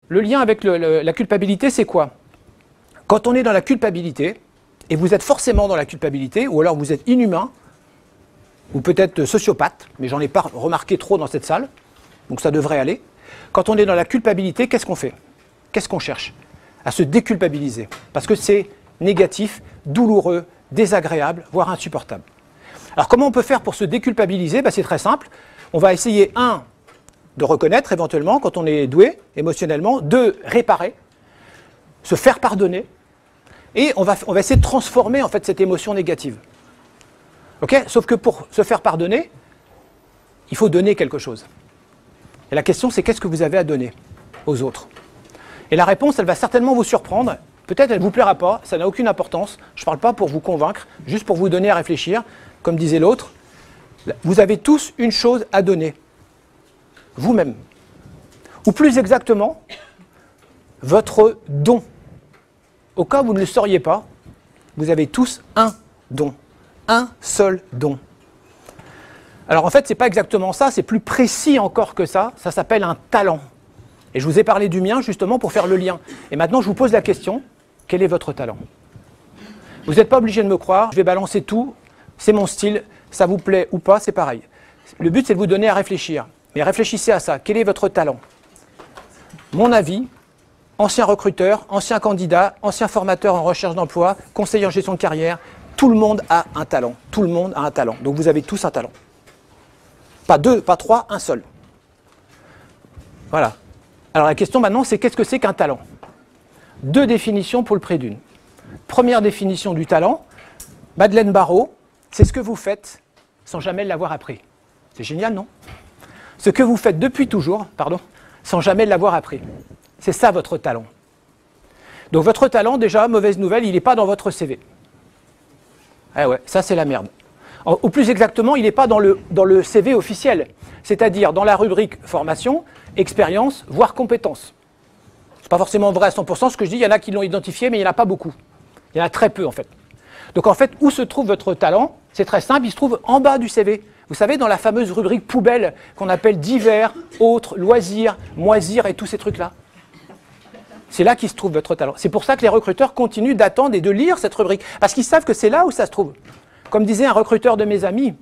Le lien avec la culpabilité, c'est quoi? Quand on est dans la culpabilité, et vous êtes forcément dans la culpabilité, ou alors vous êtes inhumain, ou peut-être sociopathe, mais j'en ai pas remarqué trop dans cette salle, donc ça devrait aller. Quand on est dans la culpabilité, qu'est-ce qu'on fait? Qu'est-ce qu'on cherche? À se déculpabiliser, parce que c'est négatif, douloureux, désagréable, voire insupportable. Alors comment on peut faire pour se déculpabiliser? C'est très simple. On va essayer, de reconnaître éventuellement quand on est doué émotionnellement, de réparer, se faire pardonner, et on va essayer de transformer en fait cette émotion négative. Okay? Sauf que pour se faire pardonner, il faut donner quelque chose. Et la question c'est qu'est-ce que vous avez à donner aux autres? Et la réponse, elle va certainement vous surprendre, peut-être elle ne vous plaira pas, ça n'a aucune importance, je ne parle pas pour vous convaincre, juste pour vous donner à réfléchir, comme disait l'autre. Vous avez tous une chose à donner. Vous-même. Ou plus exactement, votre don. Au cas où vous ne le sauriez pas, vous avez tous un don. Un seul don. Alors en fait, ce n'est pas exactement ça, c'est plus précis encore que ça s'appelle un talent. Et je vous ai parlé du mien justement pour faire le lien. Et maintenant, je vous pose la question, quel est votre talent? Vous n'êtes pas obligé de me croire, je vais balancer tout, c'est mon style, ça vous plaît ou pas, c'est pareil. Le but, c'est de vous donner à réfléchir. Mais réfléchissez à ça. Quel est votre talent? Mon avis, ancien recruteur, ancien candidat, ancien formateur en recherche d'emploi, conseiller en gestion de carrière, tout le monde a un talent. Tout le monde a un talent. Donc vous avez tous un talent. Pas deux, pas trois, un seul. Voilà. Alors la question maintenant, c'est qu'est-ce que c'est qu'un talent? Deux définitions pour le prix d'une. Première définition du talent, Madeleine Barrault, c'est ce que vous faites sans jamais l'avoir appris. C'est génial, non? Ce que vous faites depuis toujours, sans jamais l'avoir appris. C'est ça votre talent. Donc votre talent, déjà, mauvaise nouvelle, il n'est pas dans votre CV. Ah ouais, ça c'est la merde. Ou plus exactement, il n'est pas dans le CV officiel, c'est-à-dire dans la rubrique formation, expérience, voire compétences. Ce n'est pas forcément vrai à 100% ce que je dis, il y en a qui l'ont identifié, mais il n'y en a pas beaucoup. Il y en a très peu en fait. Donc en fait, où se trouve votre talent? C'est très simple, il se trouve en bas du CV. Vous savez, dans la fameuse rubrique poubelle qu'on appelle divers, autres, loisirs, moisirs et tous ces trucs-là. C'est là qu'il se trouve votre talent. C'est pour ça que les recruteurs continuent d'attendre et de lire cette rubrique. Parce qu'ils savent que c'est là où ça se trouve. Comme disait un recruteur de mes amis,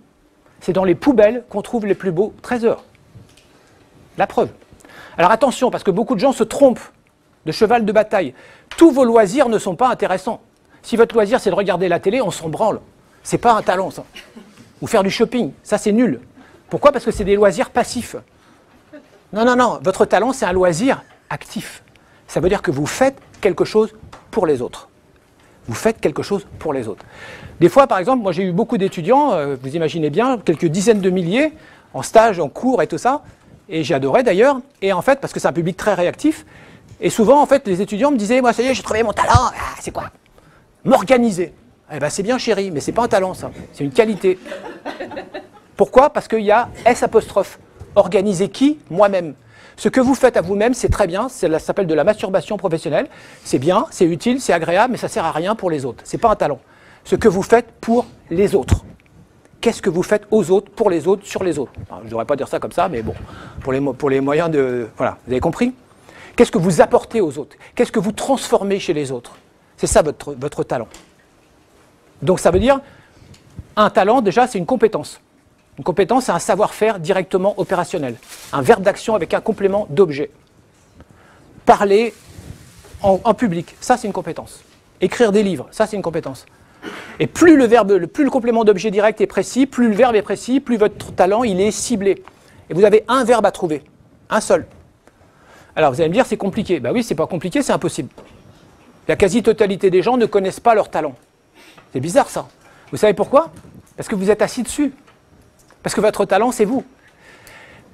c'est dans les poubelles qu'on trouve les plus beaux trésors. La preuve. Alors attention, parce que beaucoup de gens se trompent de cheval de bataille. Tous vos loisirs ne sont pas intéressants. Si votre loisir c'est de regarder la télé, on s'en branle. C'est pas un talent ça. Ou faire du shopping, ça c'est nul. Pourquoi? Parce que c'est des loisirs passifs. Non, non, non, votre talent c'est un loisir actif. Ça veut dire que vous faites quelque chose pour les autres. Vous faites quelque chose pour les autres. Des fois, par exemple, moi j'ai eu beaucoup d'étudiants, vous imaginez bien, quelques dizaines de milliers, en stage, en cours et tout ça, et j'ai adoré d'ailleurs, et en fait, parce que c'est un public très réactif, et souvent, en fait, les étudiants me disaient, moi ça y est, j'ai trouvé mon talent, c'est quoi? M'organiser. Eh ben c'est bien chéri, mais c'est pas un talent ça, c'est une qualité. Pourquoi? Parce qu'il y a S'. Organiser qui? Moi-même. Ce que vous faites à vous-même, c'est très bien, ça s'appelle de la masturbation professionnelle, c'est bien, c'est utile, c'est agréable, mais ça ne sert à rien pour les autres. Ce n'est pas un talent. Ce que vous faites pour les autres. Qu'est-ce que vous faites aux autres, pour les autres, sur les autres? Alors, je ne devrais pas dire ça comme ça, mais bon, pour les moyens de... Voilà, vous avez compris? Qu'est-ce que vous apportez aux autres? Qu'est-ce que vous transformez chez les autres? C'est ça votre talent. Donc ça veut dire, un talent, déjà, c'est une compétence. Une compétence, c'est un savoir-faire directement opérationnel. Un verbe d'action avec un complément d'objet. Parler en public, ça c'est une compétence. Écrire des livres, ça c'est une compétence. Et plus le complément d'objet direct est précis, plus le verbe est précis, plus votre talent il est ciblé. Et vous avez un verbe à trouver, un seul. Alors vous allez me dire c'est compliqué. Ben oui, c'est pas compliqué, c'est impossible. La quasi-totalité des gens ne connaissent pas leur talent. C'est bizarre ça. Vous savez pourquoi? Parce que vous êtes assis dessus. Parce que votre talent, c'est vous.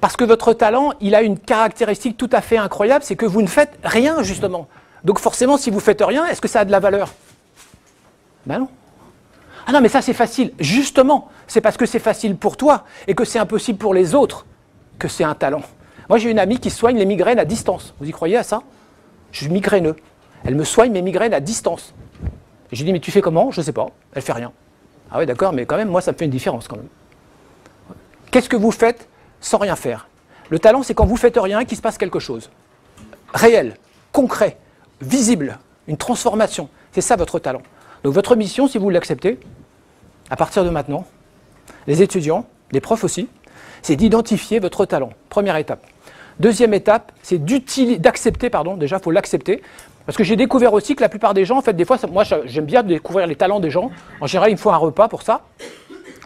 Parce que votre talent, il a une caractéristique tout à fait incroyable, c'est que vous ne faites rien, justement. Donc forcément, si vous ne faites rien, est-ce que ça a de la valeur? Ben non. Ah non, mais ça, c'est facile. Justement, c'est parce que c'est facile pour toi et que c'est impossible pour les autres que c'est un talent. Moi, j'ai une amie qui soigne les migraines à distance. Vous y croyez à ça? Je suis migraineux. Elle me soigne mes migraines à distance. Et je lui dis, mais tu fais comment? Je ne sais pas. Elle fait rien. Ah oui, d'accord, mais quand même, moi, ça me fait une différence quand même. Qu'est-ce que vous faites sans rien faire? Le talent, c'est quand vous faites rien et qu'il se passe quelque chose. réel, concret, visible, une transformation. C'est ça votre talent. Donc votre mission, si vous l'acceptez, à partir de maintenant, les étudiants, les profs aussi, c'est d'identifier votre talent. Première étape. Deuxième étape, c'est d'accepter, déjà il faut l'accepter. Parce que j'ai découvert aussi que la plupart des gens, en fait, des fois, moi j'aime bien découvrir les talents des gens. En général, il me faut un repas pour ça,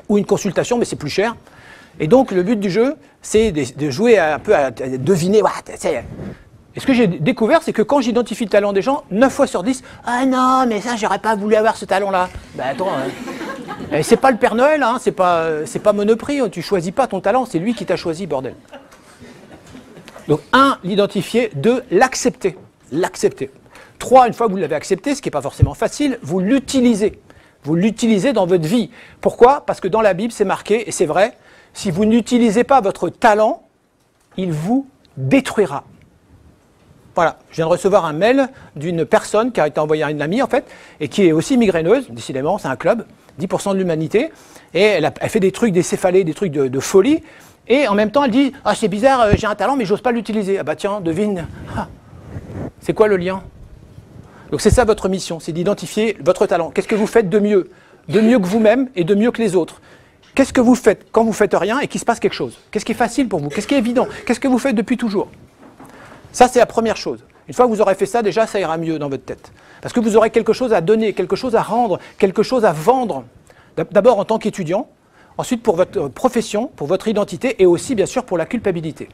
ou une consultation, mais c'est plus cher. Et donc le but du jeu, c'est de jouer un peu à deviner. Et ce que j'ai découvert, c'est que quand j'identifie le talent des gens, 9 fois sur 10, « Ah non, mais ça, j'aurais pas voulu avoir ce talent-là. » Ben attends, c'est pas le Père Noël, hein, c'est pas Monoprix, tu choisis pas ton talent, c'est lui qui t'a choisi, bordel. Donc 1, l'identifier, 2, l'accepter. L'accepter. 3, une fois que vous l'avez accepté, ce qui n'est pas forcément facile, vous l'utilisez. Vous l'utilisez dans votre vie. Pourquoi? Parce que dans la Bible, c'est marqué, et c'est vrai, si vous n'utilisez pas votre talent, il vous détruira. Voilà, je viens de recevoir un mail d'une personne qui a été envoyée à une amie, en fait, et qui est aussi migraineuse, décidément, c'est un club, 10% de l'humanité, et elle fait des trucs, des céphalées, des trucs de folie, et en même temps, elle dit « Ah, c'est bizarre, j'ai un talent, mais j'ose pas l'utiliser. » Ah bah tiens, devine, c'est quoi le lien? Donc c'est ça votre mission, c'est d'identifier votre talent. Qu'est-ce que vous faites de mieux? De mieux que vous-même et de mieux que les autres. Qu'est-ce que vous faites quand vous faites rien et qu'il se passe quelque chose? Qu'est-ce qui est facile pour vous? Qu'est-ce qui est évident? Qu'est-ce que vous faites depuis toujours? Ça, c'est la première chose. Une fois que vous aurez fait ça, déjà, ça ira mieux dans votre tête. Parce que vous aurez quelque chose à donner, quelque chose à rendre, quelque chose à vendre. D'abord en tant qu'étudiant, ensuite pour votre profession, pour votre identité et aussi, bien sûr, pour la culpabilité.